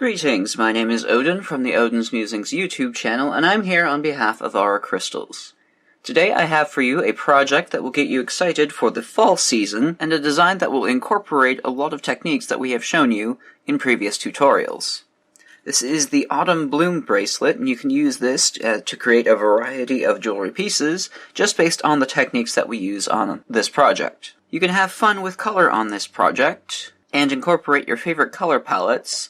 Greetings, my name is Odin from the Odin's Musings YouTube channel, and I'm here on behalf of our crystals. Today I have for you a project that will get you excited for the fall season, and a design that will incorporate a lot of techniques that we have shown you in previous tutorials. This is the Autumn Bloom bracelet, and you can use this to create a variety of jewelry pieces just based on the techniques that we use on this project. You can have fun with color on this project, and incorporate your favorite color palettes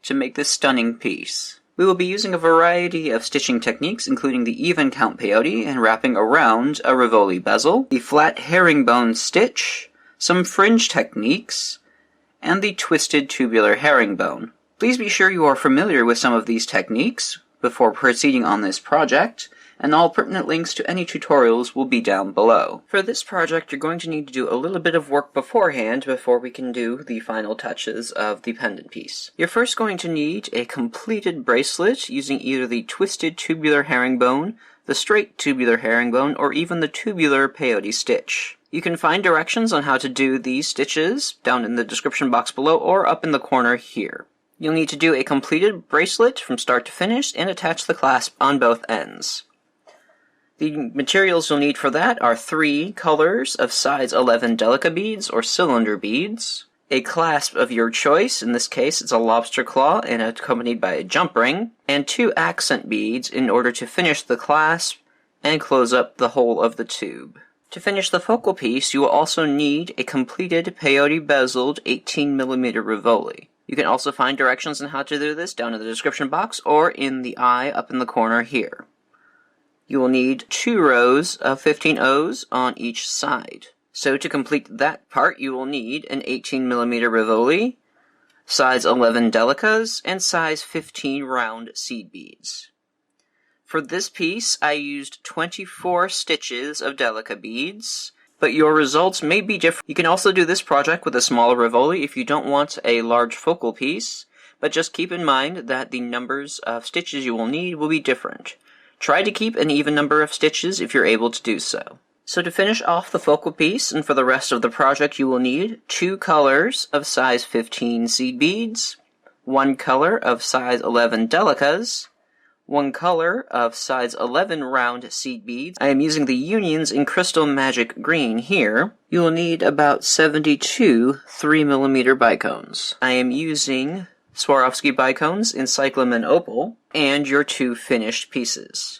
to make this stunning piece. We will be using a variety of stitching techniques, including the even count peyote and wrapping around a Rivoli bezel, the flat herringbone stitch, some fringe techniques, and the twisted tubular herringbone. Please be sure you are familiar with some of these techniques before proceeding on this project, and all pertinent links to any tutorials will be down below. For this project, you're going to need to do a little bit of work beforehand before we can do the final touches of the pendant piece. You're first going to need a completed bracelet using either the twisted tubular herringbone, the straight tubular herringbone, or even the tubular peyote stitch. You can find directions on how to do these stitches down in the description box below or up in the corner here. You'll need to do a completed bracelet from start to finish and attach the clasp on both ends. The materials you'll need for that are 3 colors of size 11 Delica beads or cylinder beads, a clasp of your choice, in this case it's a lobster claw and accompanied by a jump ring, and 2 accent beads in order to finish the clasp and close up the whole of the tube. To finish the focal piece, you will also need a completed Peyote Bezeled 18mm Rivoli. You can also find directions on how to do this down in the description box or in the eye up in the corner here. You will need 2 rows of 15 O's on each side. So to complete that part, you will need an 18mm Rivoli, size 11 Delicas, and size 15 round seed beads. For this piece, I used 24 stitches of Delica beads, but your results may be different. You can also do this project with a smaller Rivoli if you don't want a large focal piece, but just keep in mind that the numbers of stitches you will need will be different. Try to keep an even number of stitches if you're able to do so. So to finish off the focal piece, and for the rest of the project, you will need 2 colors of size 15 seed beads, 1 color of size 11 Delicas, 1 color of size 11 round seed beads. I am using the unions in Crystal Magic Green here. You will need about 72 3mm Bicones. I am using Swarovski Bicones in Cyclamen Opal, and your 2 finished pieces.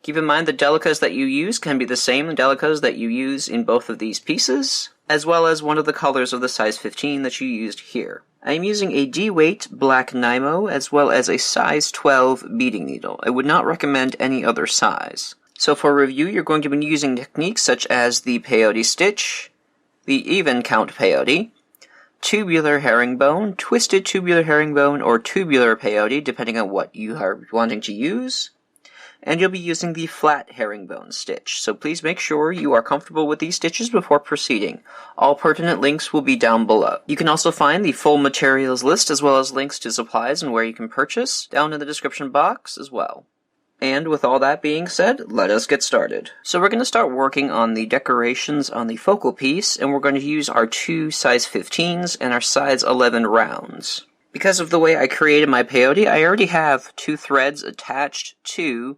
Keep in mind the Delicas that you use can be the same Delicas that you use in both of these pieces, as well as one of the colors of the size 15 that you used here. I am using a D-weight black Nymo, as well as a size 12 beading needle. I would not recommend any other size. So for review, you're going to be using techniques such as the peyote stitch, the even count peyote, tubular herringbone, twisted tubular herringbone, or tubular peyote, depending on what you are wanting to use. And you'll be using the flat herringbone stitch, so please make sure you are comfortable with these stitches before proceeding. All pertinent links will be down below. You can also find the full materials list as well as links to supplies and where you can purchase down in the description box as well. And with all that being said, let us get started. So we're going to start working on the decorations on the focal piece, and we're going to use our 2 size 15s and our size 11 rounds. Because of the way I created my peyote, I already have 2 threads attached to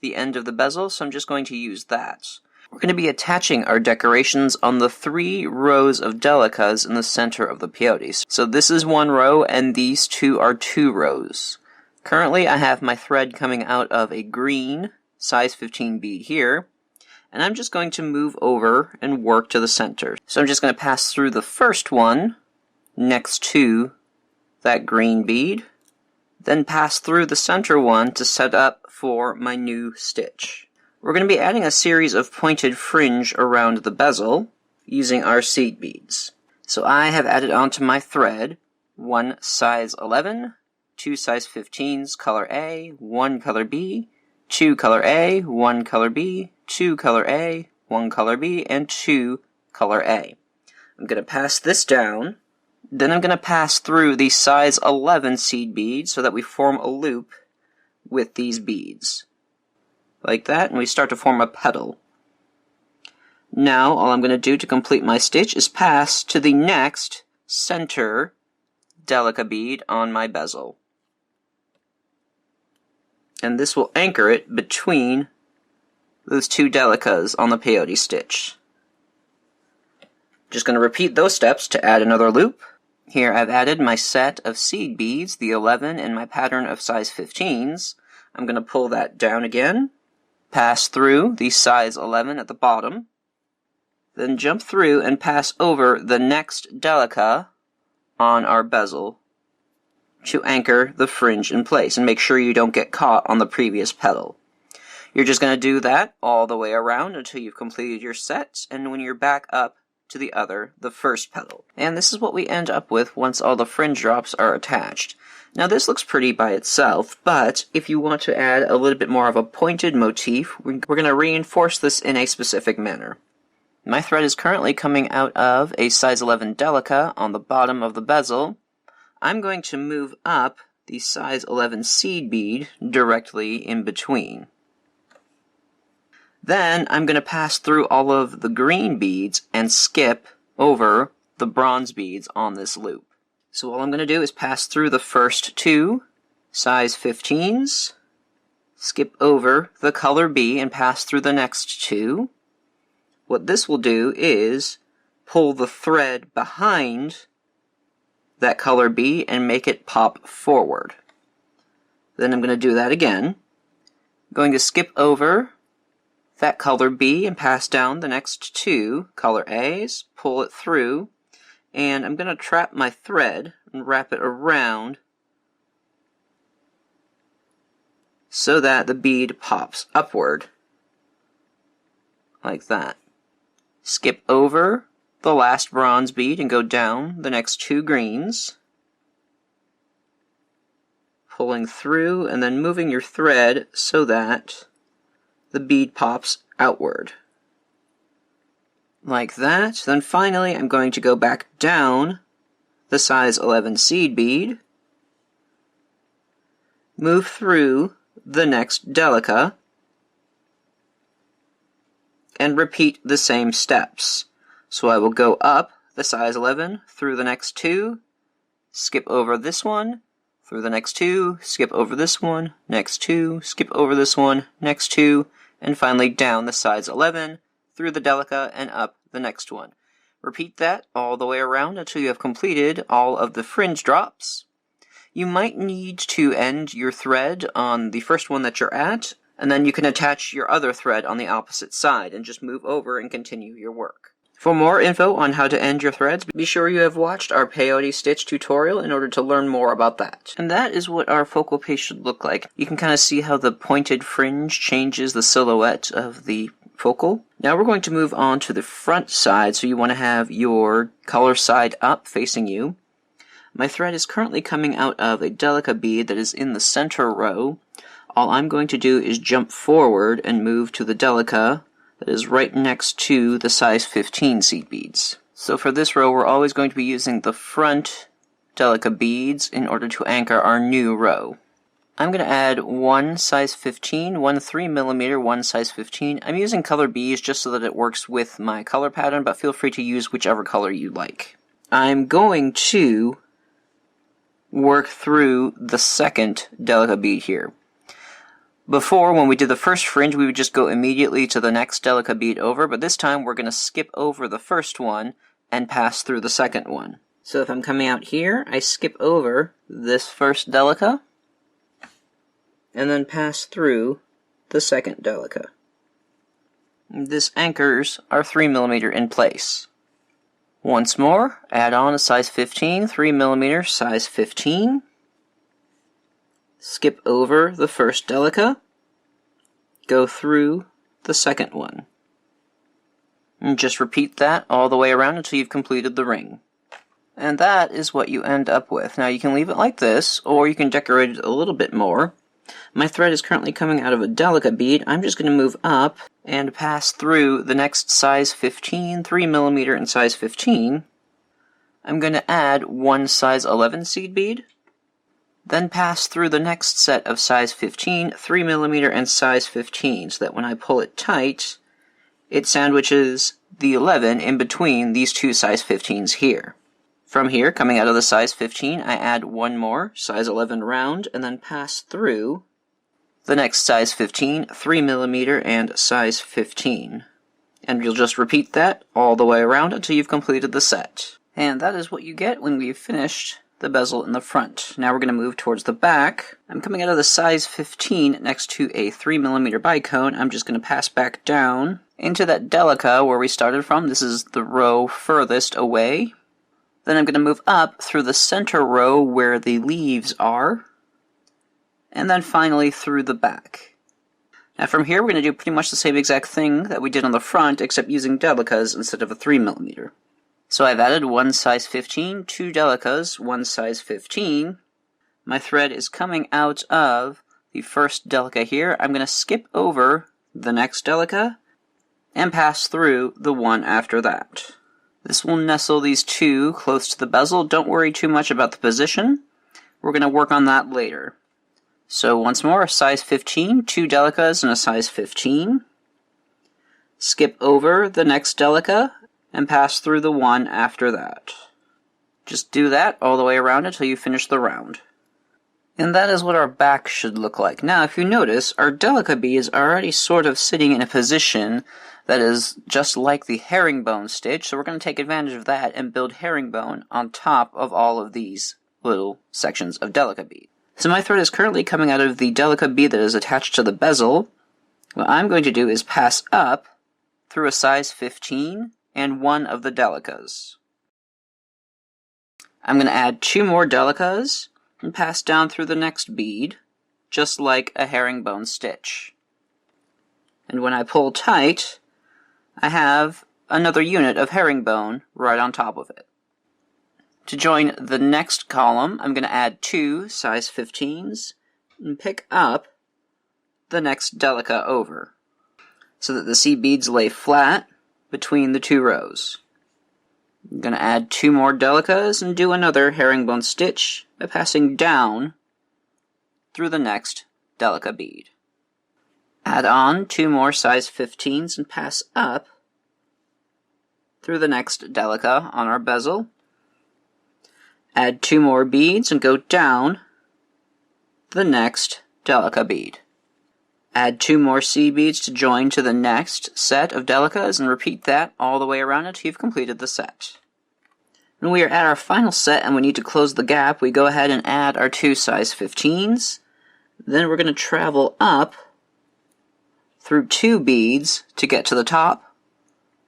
the end of the bezel, so I'm just going to use that. We're going to be attaching our decorations on the 3 rows of Delicas in the center of the peyote. So this is 1 row, and these 2 are 2 rows. Currently, I have my thread coming out of a green size 15 bead here, and I'm just going to move over and work to the center. So I'm just going to pass through the first one next to that green bead, then pass through the center one to set up for my new stitch. We're going to be adding a series of pointed fringe around the bezel using our seed beads. So I have added onto my thread 1 size 11, 2 size 15s, color A, 1 color B, 2 color A, 1 color B, 2 color A, 1 color B, and 2 color A. I'm going to pass this down. Then I'm going to pass through the size 11 seed beads so that we form a loop with these beads. Like that, and we start to form a petal. Now, all I'm going to do to complete my stitch is pass to the next center Delica bead on my bezel. And this will anchor it between those two Delicas on the peyote stitch. Just going to repeat those steps to add another loop. Here I've added my set of seed beads, the 11 in my pattern of size 15s. I'm going to pull that down again, pass through the size 11 at the bottom, then jump through and pass over the next Delica on our bezel to anchor the fringe in place and make sure you don't get caught on the previous petal. You're just going to do that all the way around until you've completed your set, and when you're back up to the first petal. And this is what we end up with once all the fringe drops are attached. Now this looks pretty by itself, but if you want to add a little bit more of a pointed motif, we're going to reinforce this in a specific manner. My thread is currently coming out of a size 11 Delica on the bottom of the bezel. I'm going to move up the size 11 seed bead directly in between. Then I'm going to pass through all of the green beads and skip over the bronze beads on this loop. So all I'm going to do is pass through the first two size 15s, skip over the color B and pass through the next two. What this will do is pull the thread behind that color B and make it pop forward. Then I'm going to do that again. I'm going to skip over that color B and pass down the next two color A's, pull it through, and I'm going to trap my thread and wrap it around so that the bead pops upward, like that. Skip over the last bronze bead and go down the next two greens, pulling through and then moving your thread so that the bead pops outward. Like that. Then finally I'm going to go back down the size 11 seed bead, move through the next Delica, and repeat the same steps. So I will go up the size 11 through the next two, skip over this one, through the next two, skip over this one, next two, skip over this one, next two, and finally down the size 11, through the Delica, and up the next one. Repeat that all the way around until you have completed all of the fringe drops. You might need to end your thread on the first one that you're at, and then you can attach your other thread on the opposite side and just move over and continue your work. For more info on how to end your threads, be sure you have watched our peyote stitch tutorial in order to learn more about that. And that is what our focal piece should look like. You can kind of see how the pointed fringe changes the silhouette of the focal. Now we're going to move on to the front side, so you want to have your color side up facing you. My thread is currently coming out of a Delica bead that is in the center row. All I'm going to do is jump forward and move to the Delica that is right next to the size 15 seed beads. So for this row, we're always going to be using the front Delica beads in order to anchor our new row. I'm going to add one size 15, one 3mm, one size 15. I'm using color B's just so that it works with my color pattern, but feel free to use whichever color you like. I'm going to work through the second Delica bead here. Before, when we did the first fringe, we would just go immediately to the next Delica bead over, but this time we're going to skip over the first one and pass through the second one. So if I'm coming out here, I skip over this first Delica, and then pass through the second Delica. This anchors our 3mm in place. Once more, add on a size 15, 3mm, size 15. Skip over the first Delica, go through the second one. And just repeat that all the way around until you've completed the ring. And that is what you end up with. Now you can leave it like this, or you can decorate it a little bit more. My thread is currently coming out of a Delica bead. I'm just going to move up and pass through the next size 15, 3mm and size 15. I'm going to add one size 11 seed bead, then pass through the next set of size 15, 3mm and size 15, so that when I pull it tight, it sandwiches the 11 in between these two size 15s here. From here, coming out of the size 15, I add one more size 11 round and then pass through the next size 15, 3mm, and size 15. And you'll just repeat that all the way around until you've completed the set. And that is what you get when we've finished the bezel in the front. Now we're going to move towards the back. I'm coming out of the size 15 next to a 3mm bicone. I'm just going to pass back down into that Delica where we started from. This is the row furthest away. Then I'm going to move up through the center row where the leaves are, and then finally through the back. Now from here we're going to do pretty much the same exact thing that we did on the front, except using Delicas instead of a 3mm. So I've added one size 15, two Delicas, one size 15. My thread is coming out of the first Delica here. I'm going to skip over the next Delica and pass through the one after that. This will nestle these two close to the bezel. Don't worry too much about the position. We're going to work on that later. So once more, a size 15, two Delicas, and a size 15. Skip over the next Delica and pass through the one after that. Just do that all the way around until you finish the round. And that is what our back should look like. Now, if you notice, our Delica beads are already sort of sitting in a position that is just like the herringbone stitch, so we're going to take advantage of that and build herringbone on top of all of these little sections of Delica bead. So my thread is currently coming out of the Delica bead that is attached to the bezel. What I'm going to do is pass up through a size 15 and one of the Delicas. I'm going to add two more Delicas and pass down through the next bead, just like a herringbone stitch. And when I pull tight, I have another unit of herringbone right on top of it. To join the next column, I'm going to add two size 15s and pick up the next Delica over, so that the seed beads lay flat between the two rows. I'm going to add two more Delicas and do another herringbone stitch by passing down through the next Delica bead. Add on two more size 15s and pass up through the next Delica on our bezel. Add two more beads and go down the next Delica bead. Add two more seed beads to join to the next set of Delicas and repeat that all the way around until you've completed the set. When we are at our final set and we need to close the gap, we go ahead and add our two size 15s. Then we're going to travel up through two beads to get to the top,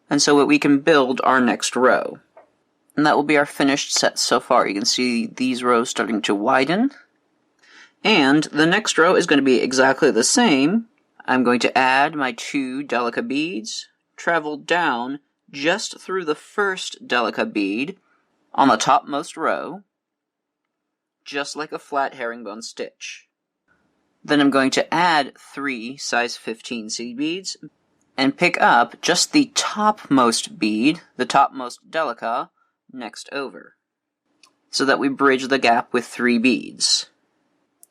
and so that we can build our next row. And that will be our finished set so far. You can see these rows starting to widen. And the next row is going to be exactly the same. I'm going to add my two Delica beads, travel down just through the first Delica bead on the topmost row, just like a flat herringbone stitch. Then I'm going to add three size 15 seed beads and pick up just the topmost bead, the topmost Delica, next over, so that we bridge the gap with three beads.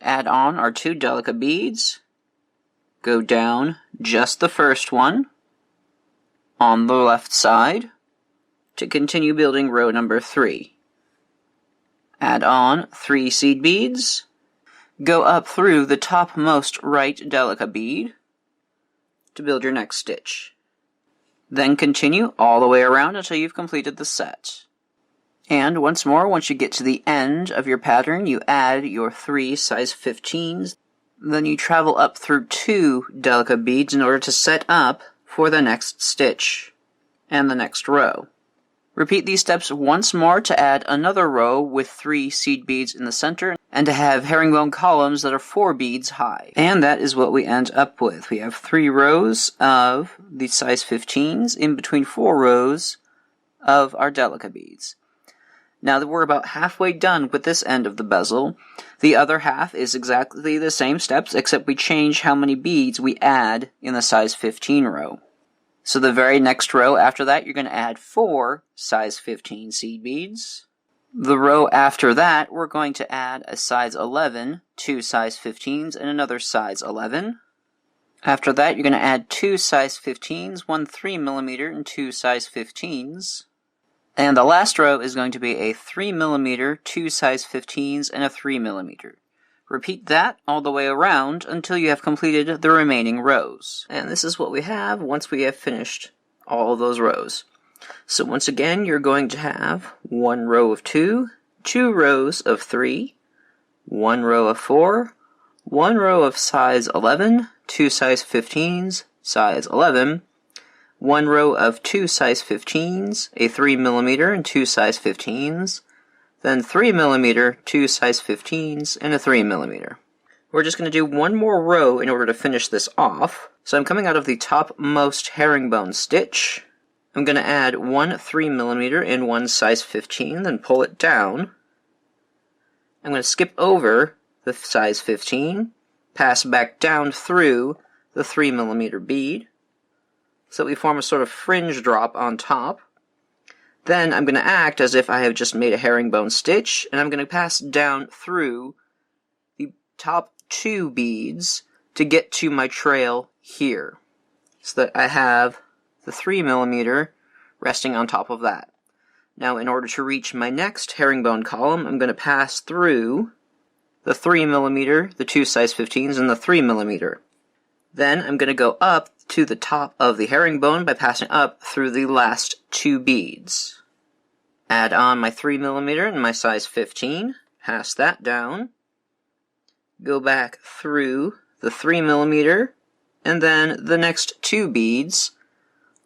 Add on our two Delica beads, go down just the first one on the left side to continue building row number 3. Add on 3 seed beads, go up through the topmost right Delica bead to build your next stitch. Then continue all the way around until you've completed the set. And once more, once you get to the end of your pattern, you add your 3 size 15s. Then you travel up through 2 Delica beads in order to set up for the next stitch and the next row. Repeat these steps once more to add another row with 3 seed beads in the center and to have herringbone columns that are 4 beads high. And that is what we end up with. We have 3 rows of the size 15s in between 4 rows of our Delica beads. Now that we're about halfway done with this end of the bezel, the other half is exactly the same steps, except we change how many beads we add in the size 15 row. So the very next row after that, you're going to add 4 size 15 seed beads. The row after that, we're going to add a size 11, 2 size 15s, and another size 11. After that, you're going to add 2 size 15s, 1 3mm, and 2 size 15s. And the last row is going to be a 3mm, 2 size 15s, and a 3mm. Repeat that all the way around until you have completed the remaining rows. And this is what we have once we have finished all of those rows. So once again, you're going to have 1 row of 2, 2 rows of 3, 1 row of 4, 1 row of size 11, 2 size 15s, size 11, 1 row of 2 size 15s, a 3mm and 2 size 15s, then 3mm, 2 size 15s, and a 3mm. We're just going to do 1 more row in order to finish this off. So I'm coming out of the topmost herringbone stitch. I'm going to add 1 3mm and 1 size 15, then pull it down. I'm going to skip over the size 15, pass back down through the 3mm bead, so we form a sort of fringe drop on top. Then I'm going to act as if I have just made a herringbone stitch, and I'm going to pass down through the top 2 beads to get to my trail here, so that I have the 3mm resting on top of that. Now, in order to reach my next herringbone column, I'm going to pass through the 3mm, the 2 size 15s, and the 3mm. Then I'm going to go up to the top of the herringbone by passing up through the last 2 beads. Add on my 3mm and my size 15, pass that down, go back through the 3mm, and then the next 2 beads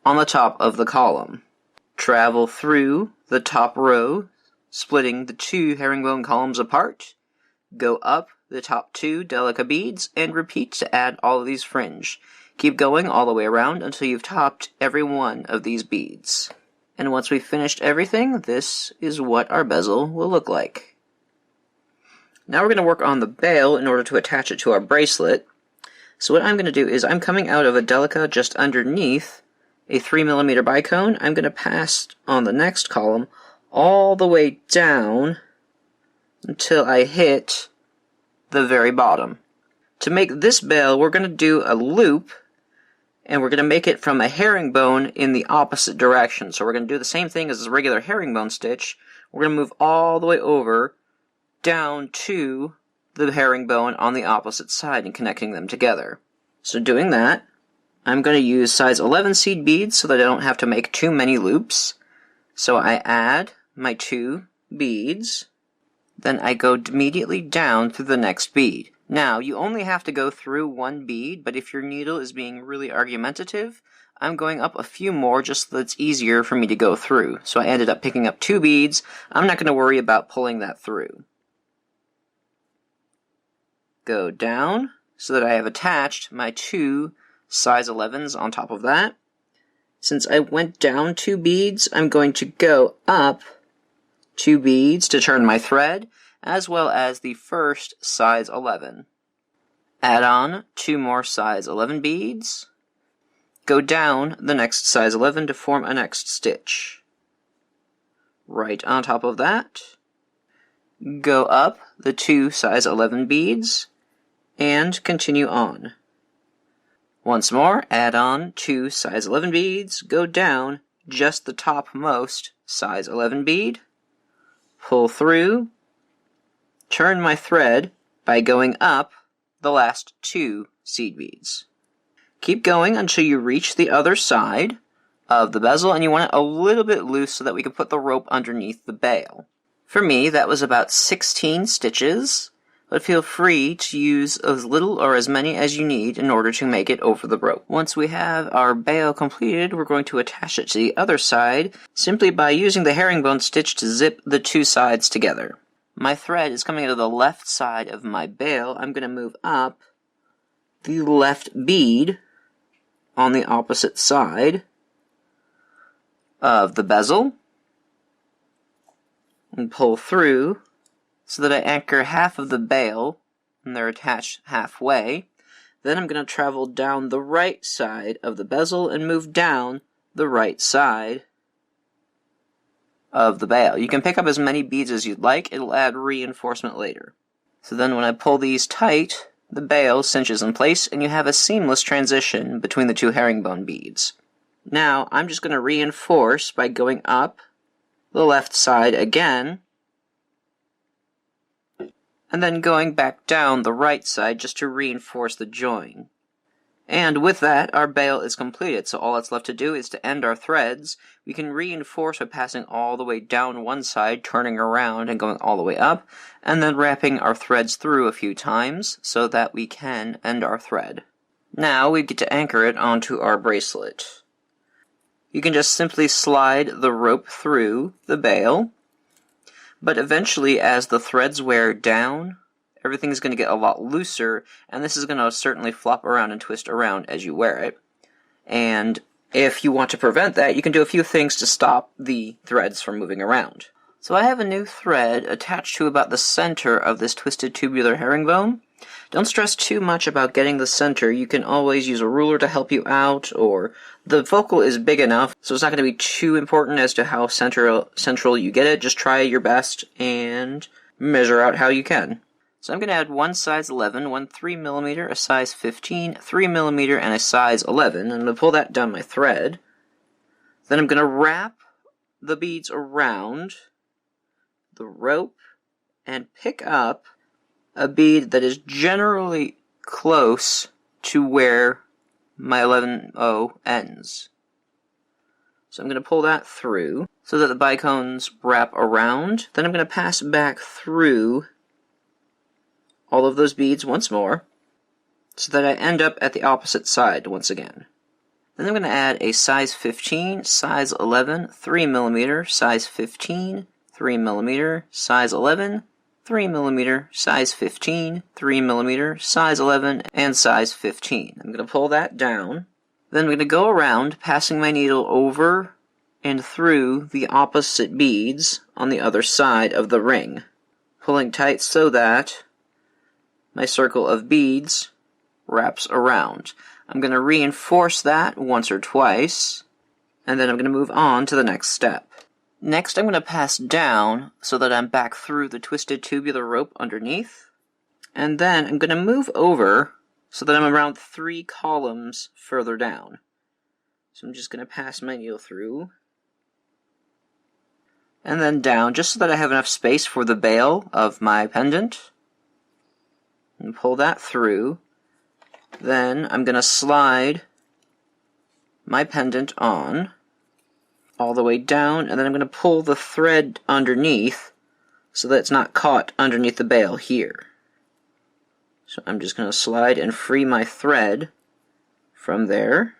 on the top of the column. Travel through the top row, splitting the 2 herringbone columns apart, go up the top 2 Delica beads, and repeat to add all of these fringe. Keep going all the way around until you've topped every one of these beads. And once we've finished everything, this is what our bezel will look like. Now we're going to work on the bail in order to attach it to our bracelet. So what I'm going to do is I'm coming out of a Delica just underneath a 3mm bicone. I'm going to pass on the next column all the way down until I hit the very bottom. To make this bail, we're going to do a loop, and we're going to make it from a herringbone in the opposite direction. So we're going to do the same thing as a regular herringbone stitch. We're going to move all the way over down to the herringbone on the opposite side and connecting them together. So doing that, I'm going to use size 11 seed beads so that I don't have to make too many loops. So I add my 2 beads, then I go immediately down through the next bead. Now, you only have to go through 1 bead, but if your needle is being really argumentative, I'm going up a few more just so that it's easier for me to go through. So I ended up picking up 2 beads. I'm not going to worry about pulling that through. Go down so that I have attached my 2 size 11s on top of that. Since I went down 2 beads, I'm going to go up 2 beads to turn my thread, as well as the first size 11. Add on 2 more size 11 beads. Go down the next size 11 to form a next stitch. Right on top of that, go up the 2 size 11 beads, and continue on. Once more, add on 2 size 11 beads, go down just the topmost size 11 bead, pull through, turn my thread by going up the last 2 seed beads. Keep going until you reach the other side of the bezel, and you want it a little bit loose so that we can put the rope underneath the bail. For me, that was about 16 stitches, but feel free to use as little or as many as you need in order to make it over the rope. Once we have our bail completed, we're going to attach it to the other side simply by using the herringbone stitch to zip the 2 sides together. My thread is coming out of the left side of my bail. I'm going to move up the left bead on the opposite side of the bezel and pull through so that I anchor half of the bail and they're attached halfway. Then I'm going to travel down the right side of the bezel and move down the right side of the bail. You can pick up as many beads as you'd like. It'll add reinforcement later. So then when I pull these tight, the bail cinches in place and you have a seamless transition between the 2 herringbone beads. Now I'm just going to reinforce by going up the left side again, and then going back down the right side just to reinforce the join. And with that, our bail is completed, so all that's left to do is to end our threads. We can reinforce by passing all the way down one side, turning around and going all the way up, and then wrapping our threads through a few times so that we can end our thread. Now we get to anchor it onto our bracelet. You can just simply slide the rope through the bail, but eventually as the threads wear down, everything's going to get a lot looser, and this is going to certainly flop around and twist around as you wear it. And if you want to prevent that, you can do a few things to stop the threads from moving around. So I have a new thread attached to about the center of this twisted tubular herringbone. Don't stress too much about getting the center. You can always use a ruler to help you out, or the focal is big enough, so it's not going to be too important as to how central you get it. Just try your best and measure out how you can. So I'm going to add one size 11, one 3mm, a size 15, 3mm, and a size 11. I'm going to pull that down my thread. Then I'm going to wrap the beads around the rope and pick up a bead that is generally close to where my 11-0 ends. So I'm going to pull that through so that the bicones wrap around. Then I'm going to pass back through all of those beads once more, so that I end up at the opposite side once again. Then I'm going to add a size 15, size 11, 3mm, size 15, 3mm, size 11, 3mm, size 15, 3mm, size 11, and size 15. I'm going to pull that down. Then I'm going to go around, passing my needle over and through the opposite beads on the other side of the ring, pulling tight so that my circle of beads wraps around. I'm going to reinforce that once or twice, and then I'm going to move on to the next step. Next, I'm going to pass down so that I'm back through the twisted tubular rope underneath, and then I'm going to move over so that I'm around 3 columns further down. So I'm just going to pass my needle through, and then down, just so that I have enough space for the bail of my pendant. And pull that through. Then I'm going to slide my pendant on all the way down, and then I'm going to pull the thread underneath so that it's not caught underneath the bail here. So I'm just going to slide and free my thread from there.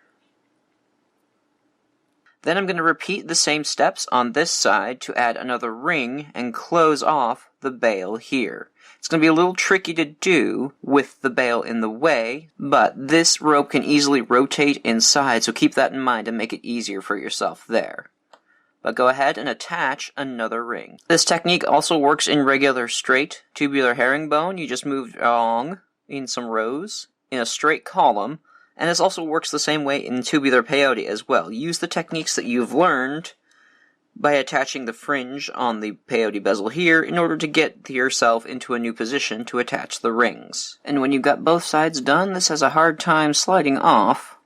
Then I'm going to repeat the same steps on this side to add another ring and close off the bail here. It's going to be a little tricky to do with the bail in the way, but this rope can easily rotate inside, so keep that in mind and make it easier for yourself there. But go ahead and attach another ring. This technique also works in regular straight tubular herringbone. You just move along in some rows in a straight column, and this also works the same way in tubular peyote as well. Use the techniques that you've learned by attaching the fringe on the peyote bezel here in order to get yourself into a new position to attach the rings. And when you've got both sides done, this has a hard time sliding off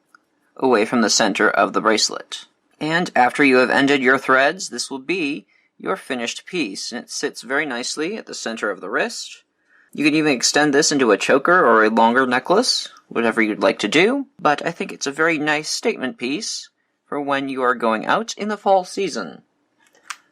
away from the center of the bracelet. And after you have ended your threads, this will be your finished piece, and it sits very nicely at the center of the wrist. You can even extend this into a choker or a longer necklace, whatever you'd like to do, but I think it's a very nice statement piece for when you are going out in the fall season.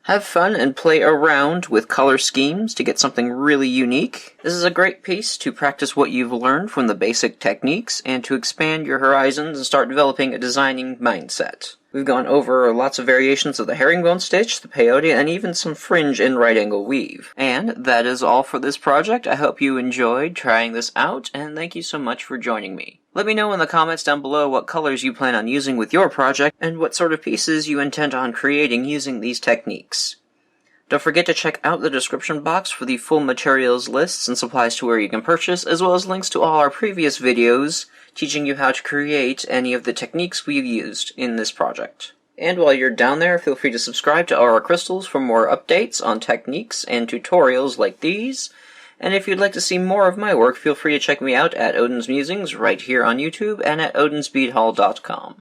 Have fun and play around with color schemes to get something really unique. This is a great piece to practice what you've learned from the basic techniques and to expand your horizons and start developing a designing mindset. We've gone over lots of variations of the herringbone stitch, the peyote, and even some fringe and right angle weave. And that is all for this project. I hope you enjoyed trying this out, and thank you so much for joining me. Let me know in the comments down below what colors you plan on using with your project, and what sort of pieces you intend on creating using these techniques. Don't forget to check out the description box for the full materials lists and supplies to where you can purchase, as well as links to all our previous videos teaching you how to create any of the techniques we've used in this project. And while you're down there, feel free to subscribe to Aura Crystals for more updates on techniques and tutorials like these. And if you'd like to see more of my work, feel free to check me out at Odin's Musings right here on YouTube and at odinsbeadhall.com.